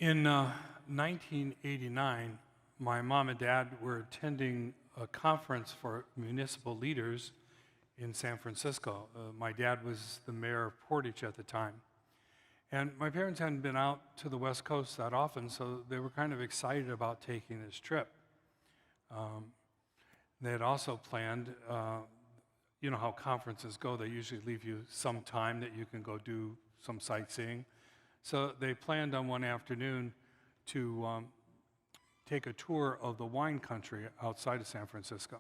In 1989, my mom and dad were attending a conference for municipal leaders in San Francisco. My dad was the mayor of Portage at the time. And my parents hadn't been out to the West Coast that often, so they were kind of excited about taking this trip. They had also planned, you know how conferences go, they usually leave you some time that you can go do some sightseeing. So they planned on one afternoon to take a tour of the wine country outside of San Francisco.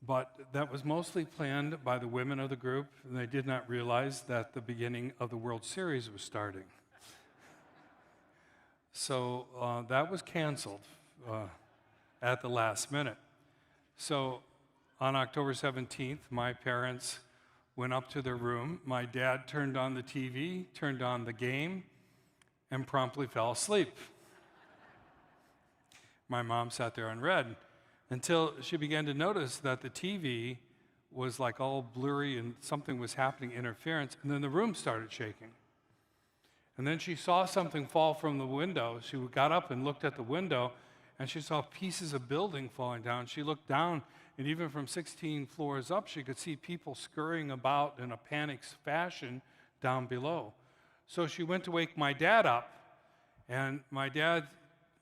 But that was mostly planned by the women of the group, and they did not realize that the beginning of the World Series was starting. So that was canceled at the last minute. So on October 17th, my parents went up to their room. My dad turned on the TV, turned on the game, and promptly fell asleep. My mom sat there and read until she began to notice that the TV was like all blurry and something was happening, interference, and then the room started shaking. And then she saw something fall from the window. She got up and looked at the window, and she saw pieces of building falling down. She looked down, and even from 16 floors up, she could see people scurrying about in a panicked fashion down below. So she went to wake my dad up, and my dad,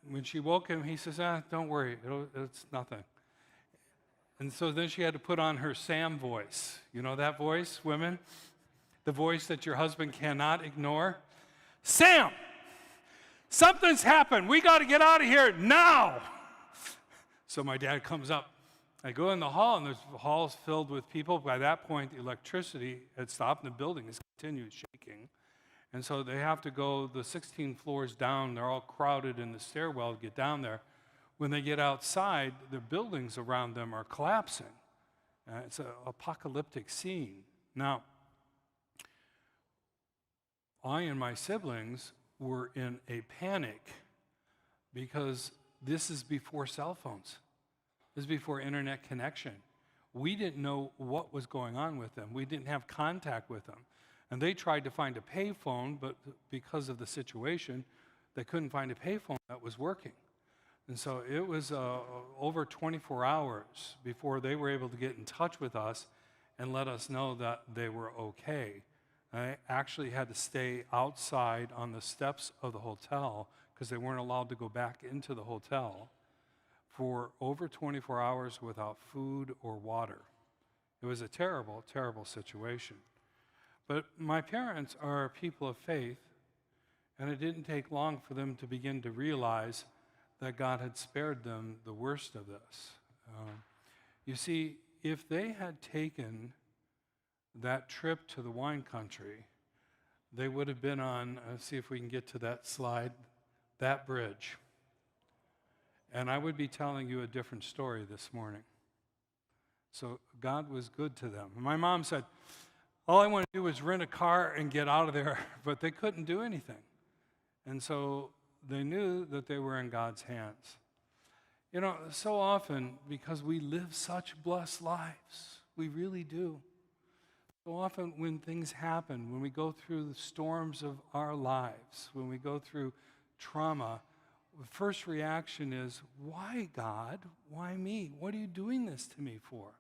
when she woke him, he says, don't worry, it's nothing. And so then she had to put on her Sam voice. You know that voice, women? The voice that your husband cannot ignore. Sam, something's happened. We got to get out of here now. So my dad comes up. I go in the hall, and the hall's filled with people. By that point, the electricity had stopped, and the building has continued shaking. And so they have to go the 16 floors down. They're all crowded in the stairwell to get down there. When they get outside, the buildings around them are collapsing. It's an apocalyptic scene. Now, I and my siblings were in a panic because this is before cell phones. This is before internet connection. We didn't know what was going on with them. We didn't have contact with them. And they tried to find a payphone, but because of the situation, they couldn't find a payphone that was working. And so it was over 24 hours before they were able to get in touch with us and let us know that they were okay. I actually had to stay outside on the steps of the hotel because they weren't allowed to go back into the hotel for over 24 hours without food or water. It was a terrible, terrible situation. But my parents are people of faith, and it didn't take long for them to begin to realize that God had spared them the worst of this. You see, if they had taken that trip to the wine country, they would have been on, let's see if we can get to that slide, that bridge. And I would be telling you a different story this morning. So God was good to them. My mom said, all I want to do is rent a car and get out of there, but they couldn't do anything. And so they knew that they were in God's hands. You know, so often, because we live such blessed lives, we really do. So often when things happen, when we go through the storms of our lives, when we go through trauma, the first reaction is, why, God? Why me? What are you doing this to me for?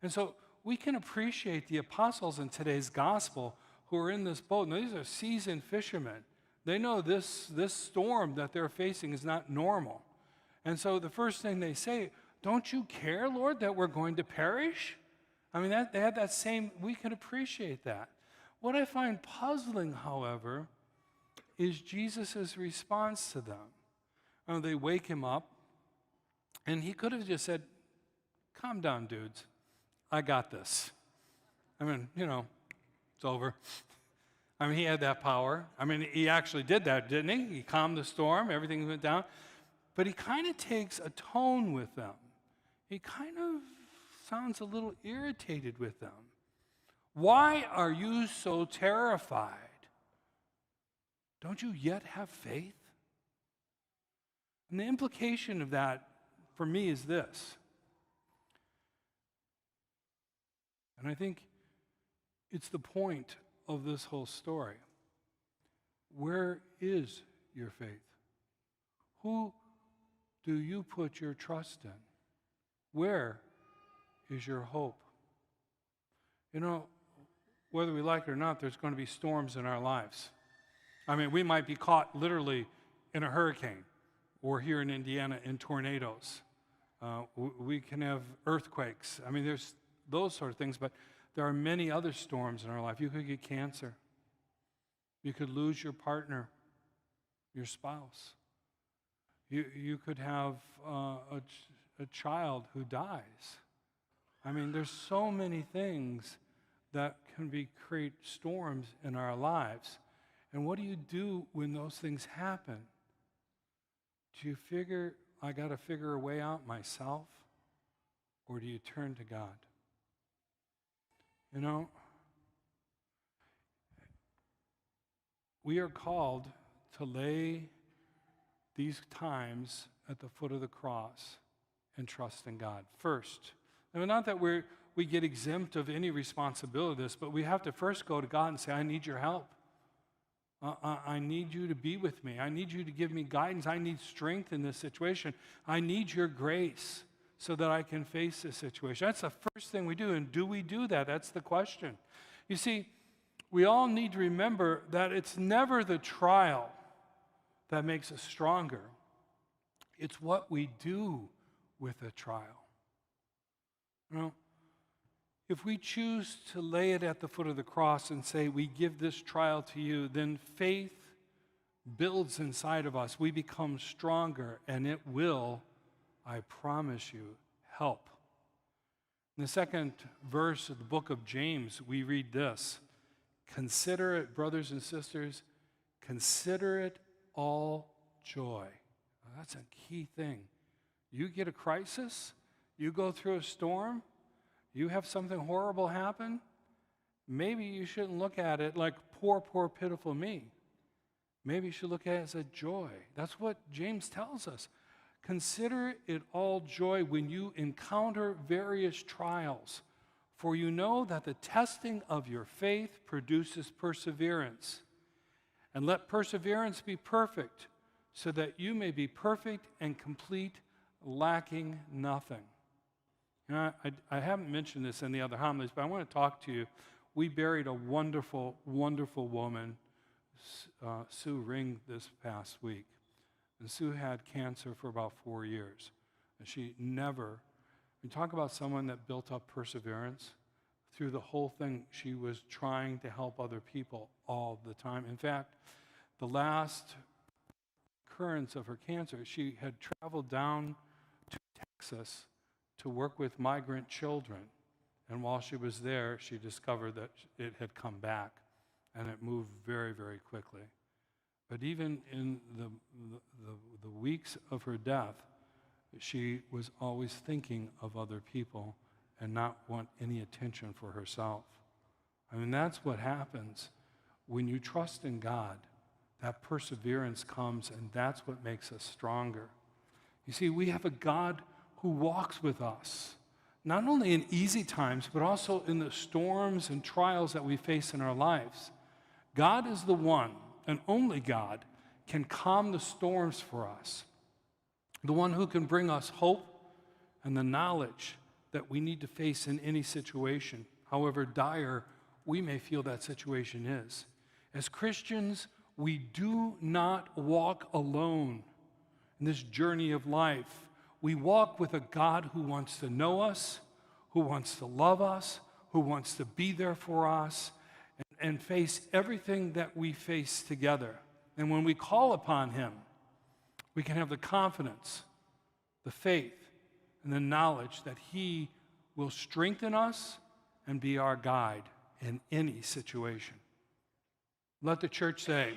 And so we can appreciate the apostles in today's gospel who are in this boat. Now, these are seasoned fishermen. They know this storm that they're facing is not normal. And so the first thing they say, don't you care, Lord, that we're going to perish? I mean, they had that same, we can appreciate that. What I find puzzling, however, is Jesus' response to them. They wake him up, and he could have just said, calm down, dudes. I got this. I mean, you know, it's over. I mean, he had that power. I mean, he actually did that, didn't he? He calmed the storm, everything went down. But he kind of takes a tone with them. He kind of sounds a little irritated with them. Why are you so terrified? Don't you yet have faith? And the implication of that for me is this. And I think it's the point of this whole story. Where is your faith? Who do you put your trust in? Where is your hope? You know, whether we like it or not, there's going to be storms in our lives. I mean, we might be caught literally in a hurricane, or here in Indiana in tornadoes. We can have earthquakes. I mean, there's those sort of things, but there are many other storms in our life. You could get cancer. You could lose your partner, your spouse. You could have a child who dies. I mean, there's so many things that can create storms in our lives. And what do you do when those things happen? Do you figure, I got to figure a way out myself? Or do you turn to God? You know, we are called to lay these times at the foot of the cross and trust in God first. I mean, not that we get exempt of any responsibility of this, but we have to first go to God and say, I need your help. I need you to be with me. I need you to give me guidance. I need strength in this situation. I need your grace so that I can face this situation. That's the first thing we do. And do we do that? That's the question. You see, we all need to remember that it's never the trial that makes us stronger. It's what we do with a trial. You know, if we choose to lay it at the foot of the cross and say, we give this trial to you, then faith builds inside of us. We become stronger, and it will, I promise you, help. In the second verse of the book of James, we read this: consider it, brothers and sisters, consider it all joy. Now, that's a key thing. You get a crisis, you go through a storm, you have something horrible happen, maybe you shouldn't look at it like poor, poor, pitiful me. Maybe you should look at it as a joy. That's what James tells us. Consider it all joy when you encounter various trials, for you know that the testing of your faith produces perseverance. And let perseverance be perfect, so that you may be perfect and complete, lacking nothing. You know, I haven't mentioned this in the other homilies, but I want to talk to you. We buried a wonderful, wonderful woman, Sue Ring, this past week. And Sue had cancer for about 4 years. And she never, we talk about someone that built up perseverance. Through the whole thing, she was trying to help other people all the time. In fact, the last occurrence of her cancer, she had traveled down to Texas to work with migrant children. And while she was there, she discovered that it had come back, and it moved very, very quickly. But even in the weeks of her death, she was always thinking of other people and not want any attention for herself. I mean, that's what happens when you trust in God. That perseverance comes, and that's what makes us stronger. You see, we have a God who walks with us, not only in easy times, but also in the storms and trials that we face in our lives. God is the one, and only God, can calm the storms for us. The one who can bring us hope and the knowledge that we need to face in any situation, however dire we may feel that situation is. As Christians, we do not walk alone in this journey of life. We walk with a God who wants to know us, who wants to love us, who wants to be there for us, and face everything that we face together. And when we call upon him, we can have the confidence, the faith, and the knowledge that he will strengthen us and be our guide in any situation. Let the church say,